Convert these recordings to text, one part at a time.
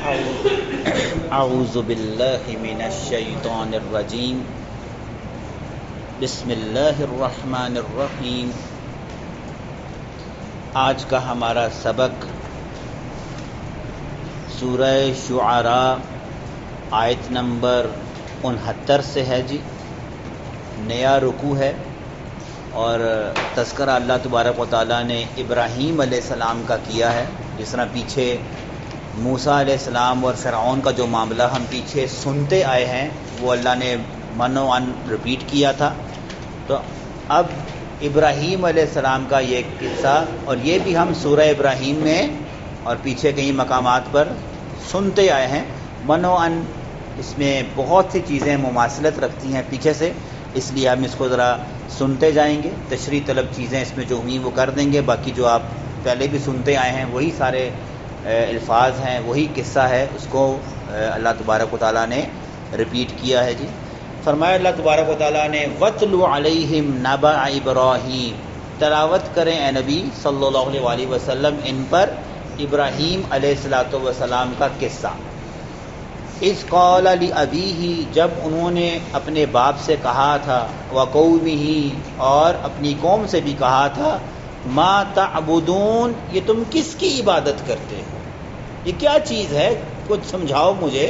اعوذ باللہ من الشیطان الرجیم بسم اللہ الرحمن الرحیم۔ آج کا ہمارا سبق سورہ شعراء آیت نمبر 69 سے ہے جی۔ نیا رکوع ہے اور تذکرہ اللہ تبارک و تعالیٰ نے ابراہیم علیہ السلام کا کیا ہے۔ جس طرح پیچھے موسیٰ علیہ السلام اور فرعون کا جو معاملہ ہم پیچھے سنتے آئے ہیں وہ اللہ نے من و عن رپیٹ کیا تھا، تو اب ابراہیم علیہ السلام کا یہ قصہ، اور یہ بھی ہم سورہ ابراہیم میں اور پیچھے کئی مقامات پر سنتے آئے ہیں۔ من و عن اس میں بہت سی چیزیں مماثلت رکھتی ہیں پیچھے سے، اس لیے ہم اس کو ذرا سنتے جائیں گے۔ تشریح طلب چیزیں اس میں جو ہوئیں وہ کر دیں گے، باقی جو آپ پہلے بھی سنتے آئے ہیں وہی سارے الفاظ ہیں، وہی قصہ ہے، اس کو اللہ تبارک و تعالیٰ نے ریپیٹ کیا ہے جی۔ فرمایا اللہ تبارک و تعالیٰ نے وَاتْلُ عَلَيْهِمْ نَبَأَ إِبْرَاهِيمَ، تلاوت کریں اے نبی صلی اللہ علیہ وسلم ان پر ابراہیم علیہ السلام کا قصہ۔ اِذْ قَالَ لِأَبِيهِ، جب انہوں نے اپنے باپ سے کہا تھا، وَقَوْمِهِ، اور اپنی قوم سے بھی کہا تھا، ما تعبدون، یہ تم کس کی عبادت کرتے ہو؟ یہ کیا چیز ہے؟ کچھ سمجھاؤ مجھے،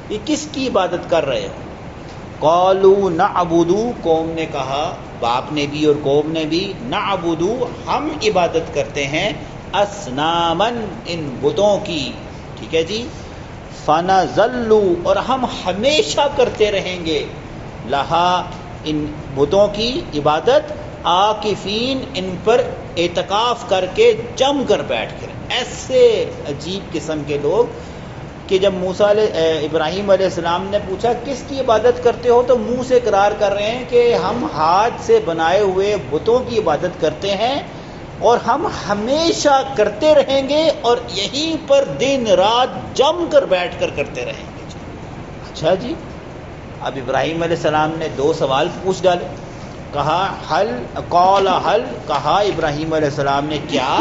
یہ کس کی عبادت کر رہے ہو؟ قالوا نعبد، قوم نے کہا، باپ نے بھی اور قوم نے بھی، نعبد، ہم عبادت کرتے ہیں، اصنامن، ان بتوں کی، ٹھیک ہے جی، فنظل، اور ہم ہمیشہ کرتے رہیں گے، لہا، ان بتوں کی عبادت، عاکفین، ان پر اعتکاف کر کے جم کر بیٹھ کر۔ ایسے عجیب قسم کے لوگ کہ جب ابراہیم علیہ السلام نے پوچھا کس کی عبادت کرتے ہو، تو منہ سے اقرار کر رہے ہیں کہ ہم ہاتھ سے بنائے ہوئے بتوں کی عبادت کرتے ہیں اور ہم ہمیشہ کرتے رہیں گے، اور یہیں پر دن رات جم کر بیٹھ کر کرتے رہیں گے۔ اچھا جی، اب ابراہیم علیہ السلام نے دو سوال پوچھ ڈالے، کہا حل، کہا ابراہیم علیہ السلام نے کیا،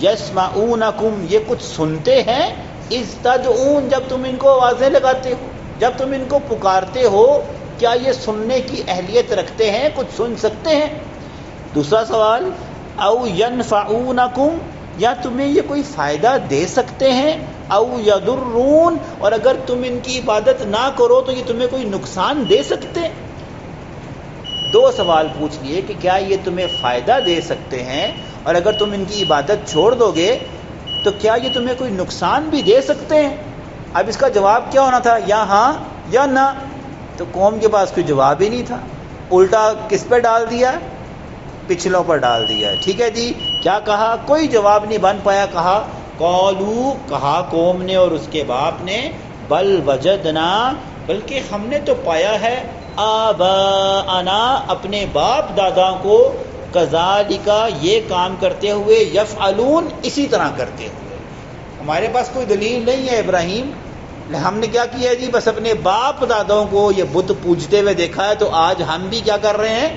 یسمعونکم، یہ کچھ سنتے ہیں، اذ تدعون، جب تم ان کو آوازیں لگاتے ہو، جب تم ان کو پکارتے ہو، کیا یہ سننے کی اہلیت رکھتے ہیں، کچھ سن سکتے ہیں؟ دوسرا سوال، او ینفعونکم، یا تمہیں یہ کوئی فائدہ دے سکتے ہیں، او یضرون، اور اگر تم ان کی عبادت نہ کرو تو یہ تمہیں کوئی نقصان دے سکتے ہیں؟ دو سوال پوچھ لیے کہ کیا یہ تمہیں فائدہ دے سکتے ہیں، اور اگر تم ان کی عبادت چھوڑ دو گے تو کیا یہ تمہیں کوئی نقصان بھی دے سکتے ہیں؟ اب اس کا جواب کیا ہونا تھا، یا ہاں یا نہ، تو قوم کے پاس کوئی جواب ہی نہیں تھا، الٹا کس پہ ڈال دیا؟ پچھلوں پر ڈال دیا۔ ٹھیک ہے جی، کیا کہا؟ کوئی جواب نہیں بن پایا۔ کہا قالو، کہا قوم نے اور اس کے باپ نے، بل وجدنا، بلکہ ہم نے تو پایا ہے، آباءنا، اپنے باپ دادا کو، کذالک، یہ کام کرتے ہوئے، یفعلون، اسی طرح کرتے ہوئے۔ ہمارے پاس کوئی دلیل نہیں ہے ابراہیم، ہم نے کیا کیا جی، بس اپنے باپ دادوں کو یہ بت پوجتے ہوئے دیکھا ہے، تو آج ہم بھی کیا کر رہے ہیں؟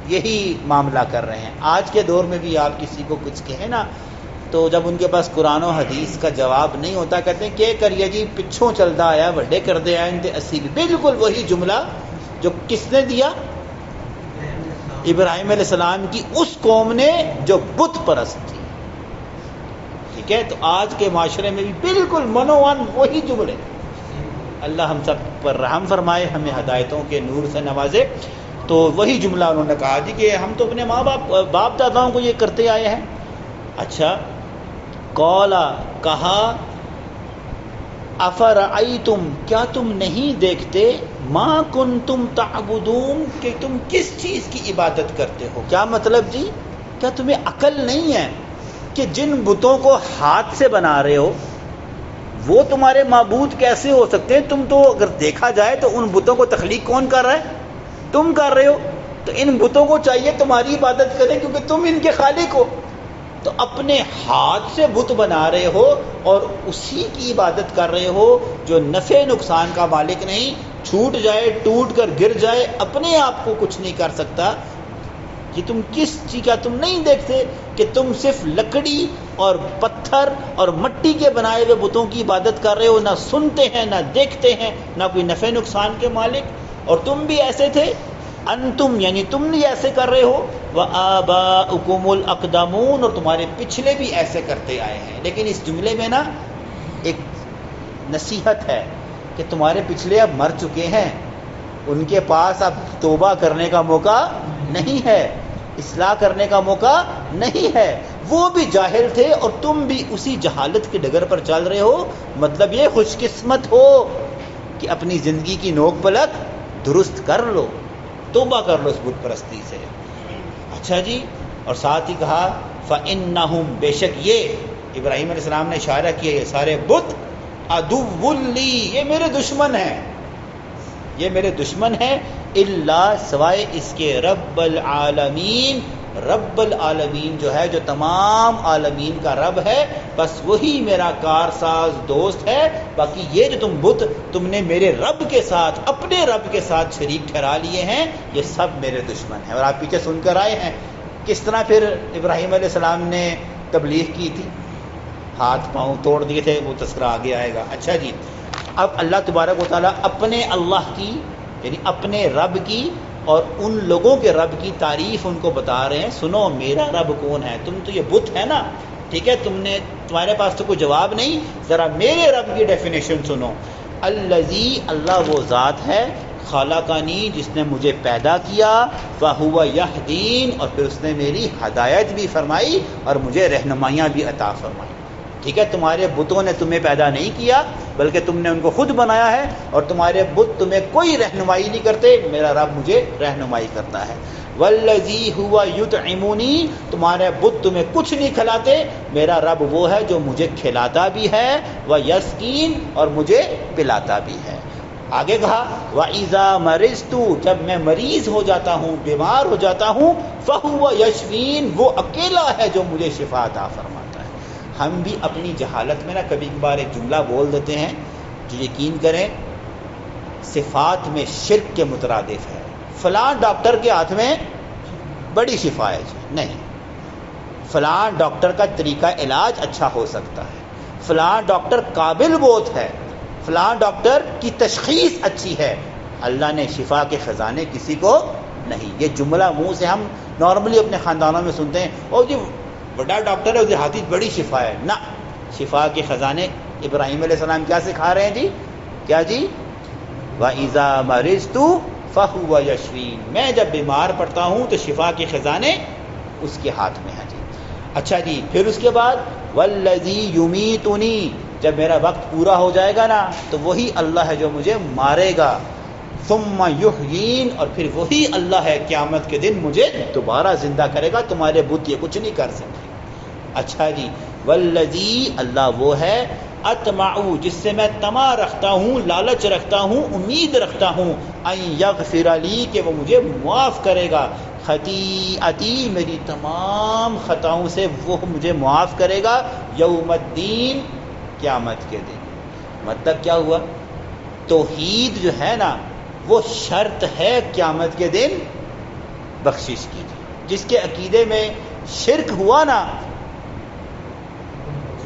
یہی معاملہ کر رہے ہیں۔ آج کے دور میں بھی آپ کسی کو کچھ کہیں نا، تو جب ان کے پاس قرآن و حدیث کا جواب نہیں ہوتا، کہتے ہیں کہ کریے جی، پچھوں چلتا آیا، وڈے کردے آئے انتے اسی بھی، بالکل وہی جملہ جو کس نے دیا؟ ابراہیم علیہ السلام کی اس قوم نے جو بت پرست تھی۔ ٹھیک ہے، تو آج کے معاشرے میں بھی بالکل منوان وہی جملے۔ اللہ ہم سب پر رحم فرمائے، ہمیں ہدایتوں کے نور سے نوازے۔ تو وہی جملہ انہوں نے کہا جی کہ ہم تو اپنے باپ داداؤں کو یہ کرتے آئے ہیں۔ اچھا، قولا، کہا، افرأیتم، کیا تم نہیں دیکھتے، ما کنتم تعبدون، کہ تم کس چیز کی عبادت کرتے ہو؟ کیا مطلب جی؟ کیا تمہیں عقل نہیں ہے کہ جن بتوں کو ہاتھ سے بنا رہے ہو وہ تمہارے معبود کیسے ہو سکتے ہیں؟ تم تو اگر دیکھا جائے تو ان بتوں کو تخلیق کون کر رہا ہے؟ تم کر رہے ہو، تو ان بتوں کو چاہیے تمہاری عبادت کریں کیونکہ تم ان کے خالق ہو۔ تو اپنے ہاتھ سے بت بنا رہے ہو اور اسی کی عبادت کر رہے ہو جو نفع نقصان کا مالک نہیں، چھوٹ جائے، ٹوٹ کر گر جائے، اپنے آپ کو کچھ نہیں کر سکتا، کہ تم کس چیز کا تم نہیں دیکھتے کہ تم صرف لکڑی اور پتھر اور مٹی کے بنائے ہوئے بتوں کی عبادت کر رہے ہو، نہ سنتے ہیں نہ دیکھتے ہیں نہ کوئی نفع نقصان کے مالک، اور تم بھی ایسے تھے، انتم یعنی تم بھی ایسے کر رہے ہو، وآباؤکم الاقدمون، اور تمہارے پچھلے بھی ایسے کرتے آئے ہیں۔ لیکن اس جملے میں نا ایک نصیحت ہے کہ تمہارے پچھلے اب مر چکے ہیں، ان کے پاس اب توبہ کرنے کا موقع نہیں ہے، اصلاح کرنے کا موقع نہیں ہے، وہ بھی جاہل تھے اور تم بھی اسی جہالت کے ڈگر پر چل رہے ہو۔ مطلب یہ خوش قسمت ہو کہ اپنی زندگی کی نوک پلک درست کر لو، توبہ کر لو اس بت پرستی سے۔ اچھا جی، اور ساتھ ہی کہا فَإِنَّهُمْ، بے شک یہ ابراہیم علیہ السلام نے اشارہ کیا یہ سارے بت عدو لی، یہ میرے دشمن ہیں، یہ میرے دشمن ہیں، الا سوائے اس کے رب العالمین، رب العالمین جو ہے جو تمام عالمین کا رب ہے، بس وہی میرا کارساز دوست ہے، باقی یہ جو تم بت تم نے میرے رب کے ساتھ اپنے رب کے ساتھ شریک ٹھہرا لیے ہیں، یہ سب میرے دشمن ہیں۔ اور آپ پیچھے سن کر آئے ہیں کس طرح پھر ابراہیم علیہ السلام نے تبلیغ کی تھی، ہاتھ پاؤں توڑ دیے تھے، وہ تذکرہ آگے آئے گا۔ اچھا جی، اب اللہ تبارک و تعالیٰ اپنے اللہ کی یعنی اپنے رب کی اور ان لوگوں کے رب کی تعریف ان کو بتا رہے ہیں۔ سنو میرا رب کون ہے، تم تو یہ بت ہے نا، ٹھیک ہے، تمہارے پاس تو کوئی جواب نہیں، ذرا میرے رب کی ڈیفینیشن سنو۔ الذی، اللہ وہ ذات ہے، خلقنی، جس نے مجھے پیدا کیا، فہو یہدین، اور پھر اس نے میری ہدایت بھی فرمائی اور مجھے رہنمائیاں بھی عطا فرمائی۔ ٹھیک ہے، تمہارے بتوں نے تمہیں پیدا نہیں کیا بلکہ تم نے ان کو خود بنایا ہے، اور تمہارے بت تمہیں کوئی رہنمائی نہیں کرتے، میرا رب مجھے رہنمائی کرتا ہے۔ والذی ہوا یطعمنی، تمہارے بت تمہیں کچھ نہیں کھلاتے، میرا رب وہ ہے جو مجھے کھلاتا بھی ہے، ویسقین، اور مجھے پلاتا بھی ہے۔ آگے کہا وَإِذَا مَرِضْتُ، جب میں مریض ہو جاتا ہوں، بیمار ہو جاتا ہوں، فَهُوَ يَشْفِينِ، وہ اکیلا ہے جو مجھے شفا عطا فرماتا ہے۔ ہم بھی اپنی جہالت میں نا کبھی کبھار ایک جملہ بول دیتے ہیں جو یقین کریں صفات میں شرک کے مترادف ہے۔ فلاں ڈاکٹر کے ہاتھ میں بڑی شفا ہے جی، نہیں، فلاں ڈاکٹر کا طریقہ علاج اچھا ہو سکتا ہے، فلاں ڈاکٹر قابل بہت ہے، فلاں ڈاکٹر کی تشخیص اچھی ہے، اللہ نے شفا کے خزانے کسی کو نہیں۔ یہ جملہ منہ سے ہم نارملی اپنے خاندانوں میں سنتے ہیں، اور جی بڑا ڈاکٹر ہے اس کے ہاتھ بڑی شفا ہے، نہ، شفا کے خزانے ابراہیم علیہ السلام کیا سکھا رہے ہیں جی، کیا جی، وَإِذَا مَرِضْتُ فَهُوَ يَشْفِينِ، میں جب بیمار پڑتا ہوں تو شفا کے خزانے اس کے ہاتھ میں ہیں جی۔ اچھا جی، پھر اس کے بعد وَالَّذِي يُمِيتُنِي، جب میرا وقت پورا ہو جائے گا نا تو وہی اللہ ہے جو مجھے مارے گا، ثُمَّ يُحْيِينِ، اور پھر وہی اللہ ہے قیامت کے دن مجھے دوبارہ زندہ کرے گا، تمہارے بت یہ کچھ نہیں کر سکتے۔ اچھا جی، والذی، اللہ وہ ہے، اطمع، جس سے میں طمع رکھتا ہوں، لالچ رکھتا ہوں، امید رکھتا ہوں، ان یغفر لی، کہ وہ مجھے معاف کرے گا، خطیئتی، میری تمام خطاؤں سے وہ مجھے معاف کرے گا، یوم الدین، قیامت کے دن۔ مطلب کیا ہوا؟ توحید جو ہے نا وہ شرط ہے قیامت کے دن بخشش کی۔ جس کے عقیدے میں شرک ہوا نا،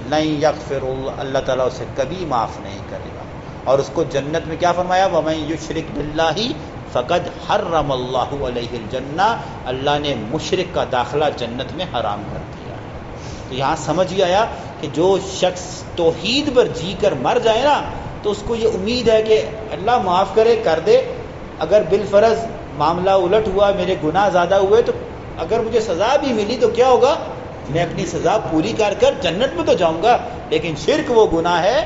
نہیں یغفر اللہ، اللہ تعالیٰ اسے کبھی معاف نہیں کرے گا۔ اور اس کو جنت میں کیا فرمایا؟ وَمَن یشرک بِاللَّهِ فقد حرم اللہ علیہ الجنہ، اللہ نے مشرک کا داخلہ جنت میں حرام کر دیا۔ تو یہاں سمجھ ہی آیا کہ جو شخص توحید پر جی کر مر جائے نا تو اس کو یہ امید ہے کہ اللہ معاف کرے، کر دے، اگر بالفرض معاملہ الٹ ہوا، میرے گناہ زیادہ ہوئے، تو اگر مجھے سزا بھی ملی تو کیا ہوگا؟ میں اپنی سزا پوری کر کر جنت میں تو جاؤں گا، لیکن شرک وہ گناہ ہے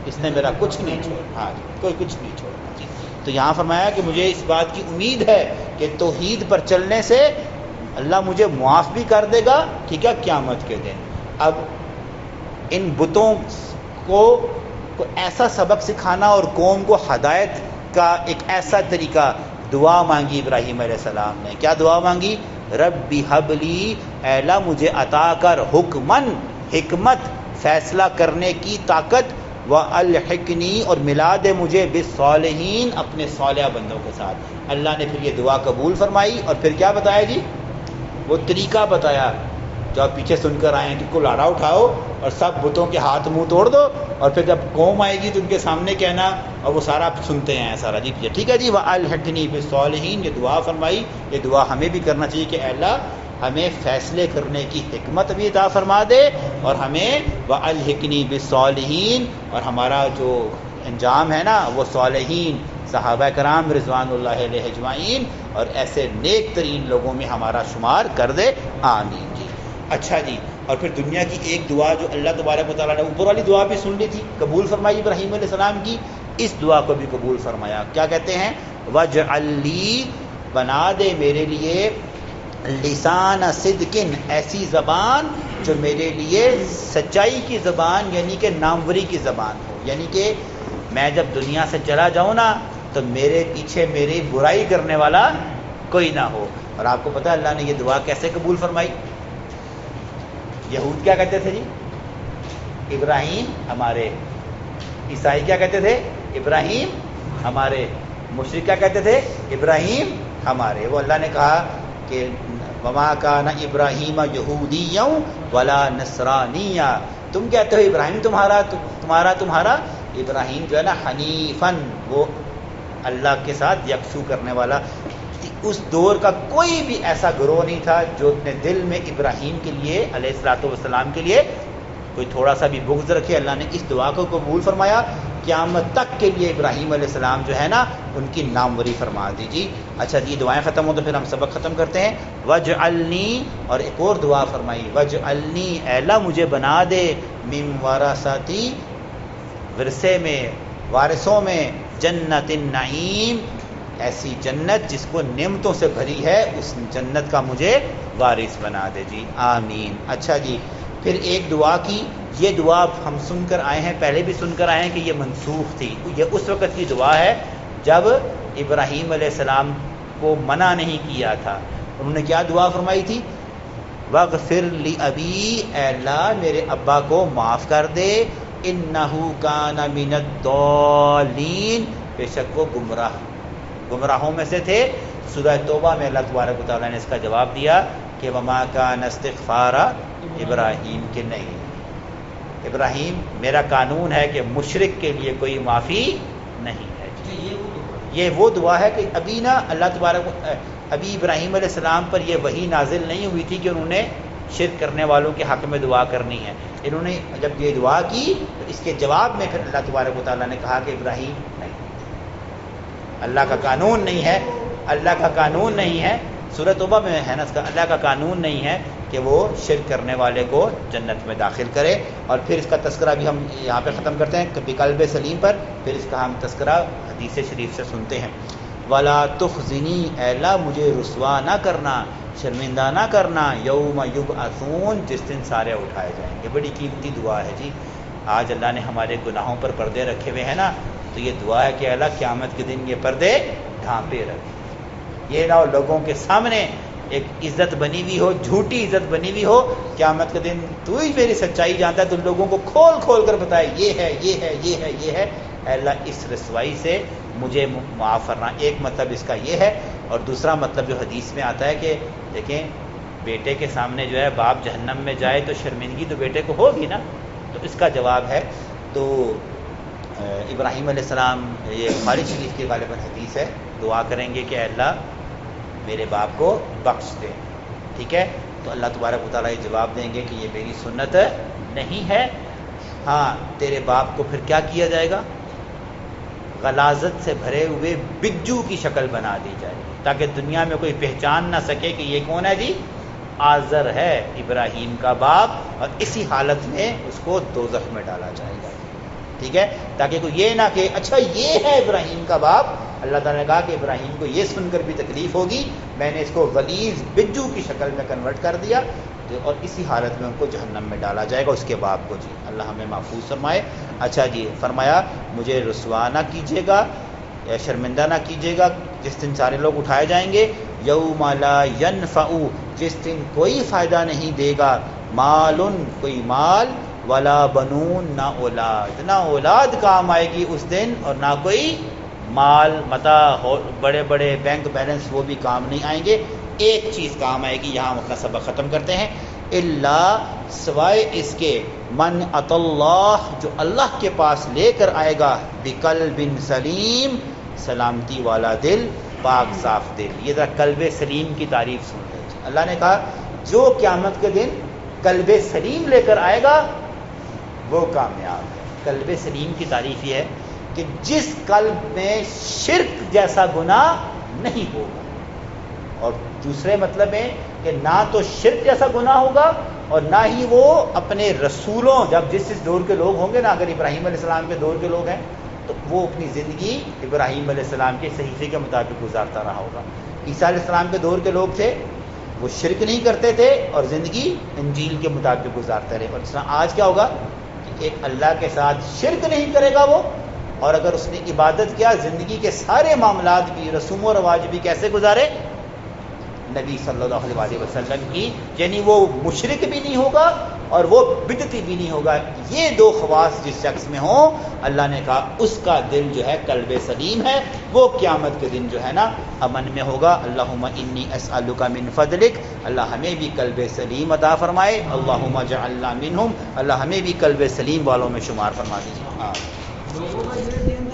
اس نے میرا کچھ نہیں چھوڑا، ہاں کوئی کچھ نہیں چھوڑا جی۔ تو یہاں فرمایا کہ مجھے اس بات کی امید ہے کہ توحید پر چلنے سے اللہ مجھے معاف بھی کر دے گا، ٹھیک ہے، قیامت کے دن۔ اب ان بتوں کو ایسا سبق سکھانا اور قوم کو ہدایت کا ایک ایسا طریقہ، دعا مانگی ابراہیم علیہ السلام نے۔ کیا دعا مانگی؟ ربی حب لی، اے اللہ مجھے عطا کر حکمن، حکمت، فیصلہ کرنے کی طاقت، والحقنی، اور ملا دے مجھے بالصالحین، اپنے صالح بندوں کے ساتھ۔ اللہ نے پھر یہ دعا قبول فرمائی اور پھر کیا بتایا جی؟ وہ طریقہ بتایا جو آپ پیچھے سن کر آئے ہیں کہ کلاڑا اٹھاؤ اور سب بتوں کے ہاتھ منہ توڑ دو، اور پھر جب قوم آئے گی تو ان کے سامنے کہنا، اور وہ سارا آپ سنتے ہیں سارا جی پیچھے، ٹھیک ہے جی۔ وَأَلْحِقْنِي بِالصَّالِحِينَ، یہ دعا فرمائی، یہ دعا ہمیں بھی کرنا چاہیے کہ اے اللہ ہمیں فیصلے کرنے کی حکمت بھی عطا فرما دے، اور ہمیں وَأَلْحِقْنِي بِالصَّالِحِينَ، اور ہمارا جو انجام ہے نا وہ صالحین صحابہ کرام رضوان اللہ علیہ اجمعین اور ایسے نیک ترین لوگوں میں ہمارا شمار کر دے، آمین جی۔ اچھا جی، اور پھر دنیا کی ایک دعا جو اللہ تبارک و تعالیٰ نے اوپر والی دعا بھی سن لی تھی، قبول فرمائی ابراہیم علیہ السلام کی، اس دعا کو بھی قبول فرمایا۔ کیا کہتے ہیں؟ وَاجْعَلْ لِي، بنا دے میرے لیے، لسان صدقن، ایسی زبان جو میرے لیے سچائی کی زبان یعنی کہ ناموری کی زبان ہو، یعنی کہ میں جب دنیا سے چلا جاؤں نا تو میرے پیچھے میری برائی کرنے والا کوئی نہ ہو۔ اور آپ کو پتہ ہے اللہ نے یہ دعا کیسے قبول فرمائی؟ یہود کیا کہتے تھے جی؟ ابراہیم ہمارے۔ عیسائی کیا کہتے تھے؟ ابراہیم ہمارے۔ مشرک کیا کہتے تھے؟ ابراہیم ہمارے۔ وہ اللہ نے کہا کہ وما کان ابراہیم یہودیا ولا نصرانیا، تم کہتے ہو ابراہیم تمہارا، ابراہیم جو ہے نا حنیفن، وہ اللہ کے ساتھ یکسو کرنے والا۔ اس دور کا کوئی بھی ایسا گروہ نہیں تھا جو اپنے دل میں ابراہیم کے لیے علیہ الصلوۃ والسلام کے لیے کوئی تھوڑا سا بھی بغض رکھے۔ اللہ نے اس دعا کو قبول فرمایا، قیامت تک کے لیے ابراہیم علیہ السلام جو ہے نا ان کی ناموری فرما دی جی۔ اچھا جی، دعائیں ختم ہو تو پھر ہم سبق ختم کرتے ہیں۔ وَاجْعَلْنِي، اور ایک اور دعا فرمائی، وَاجْعَلْنِي، اے اللہ مجھے بنا دے، مِن وَرَثَتِي، ورثے میں، وارثوں میں، جنت النعیم، ایسی جنت جس کو نعمتوں سے بھری ہے، اس جنت کا مجھے وارث بنا دے جی، آمین۔ اچھا جی، پھر ایک دعا کی، یہ دعا ہم سن کر آئے ہیں، پہلے بھی سن کر آئے ہیں کہ یہ منسوخ تھی، یہ اس وقت کی دعا ہے جب ابراہیم علیہ السلام کو منع نہیں کیا تھا۔ انہوں نے کیا دعا فرمائی تھی؟ وَاغْفِرْ لِأَبِي، اے اللہ میرے ابا کو معاف کر دے، اِنَّهُ كَانَ مِنَ الضَّالِّينَ، بے شک وہ گمراہوں میں سے تھے۔ سورہ توبہ میں اللہ تبارک و تعالیٰ نے اس کا جواب دیا کہ وَمَا كَانَ اسْتِغْفَارَ ابراہیم، کے نہیں، ابراہیم میرا قانون ہے کہ مشرک کے لیے کوئی معافی نہیں ہے۔ یہ وہ دعا ہے کہ ابھی نا اللہ تبارک ابھی ابراہیم علیہ السلام پر یہ وحی نازل نہیں ہوئی تھی کہ انہوں نے شرک کرنے والوں کے حق میں دعا کرنی ہے۔ انہوں نے جب یہ دعا کی تو اس کے جواب میں پھر اللہ تبارک و تعالیٰ نے کہا کہ ابراہیم نہیں، اللہ کا قانون نہیں ہے، اللہ کا قانون نہیں ہے، سورۃ توبہ میں ہے نا اس کا، اللہ کا قانون نہیں ہے کہ وہ شرک کرنے والے کو جنت میں داخل کرے۔ اور پھر اس کا تذکرہ بھی ہم یہاں پہ ختم کرتے ہیں کبھی قلب سلیم پر، پھر اس کا ہم تذکرہ حدیث شریف سے سنتے ہیں۔ وَلَا تُخْزِنِي، اے اللہ مجھے رسوا نہ کرنا، شرمندہ نہ کرنا، یوم یبعثون، جس دن سارے اٹھائے جائیں گے۔ بڑی قیمتی دعا ہے جی۔ آج اللہ نے ہمارے گناہوں پر پردے رکھے ہوئے ہیں نا، تو یہ دعا ہے کہ اللہ قیامت کے دن یہ پردے ڈھانپے رکھے، یہ نہ ہو لوگوں کے سامنے ایک عزت بنی ہوئی ہو، جھوٹی عزت بنی ہوئی ہو، قیامت کے دن تو ہی میری سچائی جانتا ہے، تو لوگوں کو کھول کھول کر بتائے یہ ہے یہ ہے یہ ہے یہ ہے۔ اے اللہ اس رسوائی سے مجھے معاف کرنا۔ ایک مطلب اس کا یہ ہے، اور دوسرا مطلب جو حدیث میں آتا ہے کہ دیکھیں بیٹے کے سامنے جو ہے باپ جہنم میں جائے تو شرمندگی تو بیٹے کو ہوگی نا، تو اس کا جواب ہے تو ابراہیم علیہ السلام، یہ بخاری شریف کی غالباً حدیث ہے، دعا کریں گے کہ اے اللہ میرے باپ کو بخش دے، ٹھیک ہے؟ تو اللہ تبارک و تعالیٰ یہ جواب دیں گے کہ یہ میری سنت نہیں ہے۔ ہاں، تیرے باپ کو پھر کیا کیا جائے گا؟ غلاظت سے بھرے ہوئے بجو کی شکل بنا دی جائے گی، تاکہ دنیا میں کوئی پہچان نہ سکے کہ یہ کون ہے جی؟ آزر ہے، ابراہیم کا باپ، اور اسی حالت میں اس کو دوزخ میں ڈالا جائے گا، ٹھیک ہے؟ تاکہ کوئی یہ نہ کہ اچھا یہ ہے ابراہیم کا باپ۔ اللہ تعالیٰ نے کہا کہ ابراہیم کو یہ سن کر بھی تکلیف ہوگی، میں نے اس کو غلیظ بجو کی شکل میں کنورٹ کر دیا، اور اسی حالت میں ان کو جہنم میں ڈالا جائے گا، اس کے باپ کو جی۔ اللہ ہمیں محفوظ فرمائے۔ اچھا جی، فرمایا مجھے رسوا نہ کیجیے گا یا شرمندہ نہ کیجیے گا جس دن سارے لوگ اٹھائے جائیں گے، یوم لا ینفع، جس دن کوئی فائدہ نہیں دے گا، مال، کوئی مال، ولا بنون، نہ اولاد، نہ اولاد کام آئے گی اس دن، اور نہ کوئی مال متاع، بڑے بڑے بینک بیلنس وہ بھی کام نہیں آئیں گے، ایک چیز کام آئے گی. یہاں ہم اپنا سبق ختم کرتے ہیں. اللہ سوائے اس کے من ات اللہ جو اللہ کے پاس لے کر آئے گا بقلب سلیم سلامتی والا دل پاک صاف دل. یہ ذرا قلب سلیم کی تعریف سن لیجیے. اللہ نے کہا جو قیامت کے دن قلب سلیم لے کر آئے گا وہ کامیاب ہے. قلب سلیم کی تعریف یہ ہے کہ جس قلب میں شرک جیسا گناہ نہیں ہوگا. اور دوسرے مطلب ہے کہ نہ تو شرک جیسا گناہ ہوگا اور نہ ہی وہ اپنے رسولوں جس دور کے لوگ ہوں گے نا, اگر ابراہیم علیہ السلام کے دور کے لوگ ہیں تو وہ اپنی زندگی ابراہیم علیہ السلام کے صحیفے کے مطابق گزارتا رہا ہوگا. عیسیٰ علیہ السلام کے دور کے لوگ تھے وہ شرک نہیں کرتے تھے اور زندگی انجیل کے مطابق گزارتے رہے. اور اس طرح آج کیا ہوگا کہ ایک اللہ کے ساتھ شرک نہیں کرے گا وہ, اور اگر اس نے عبادت کیا زندگی کے سارے معاملات بھی رسوم و رواج بھی کیسے گزارے نبی صلی اللہ علیہ وسلم کی, یعنی وہ مشرک بھی نہیں ہوگا اور وہ بدعتی بھی نہیں ہوگا. یہ دو خواص جس شخص میں ہوں اللہ نے کہا اس کا دل جو ہے قلب سلیم ہے, وہ قیامت کے دن جو ہے نا امن میں ہوگا. اللہم انی اسألک من فضلک, اللہ ہمیں بھی قلب سلیم عطا فرمائے. اللہم اجعلنا منہم, اللہ ہمیں بھی قلب سلیم والوں میں شمار فرما دیجیے.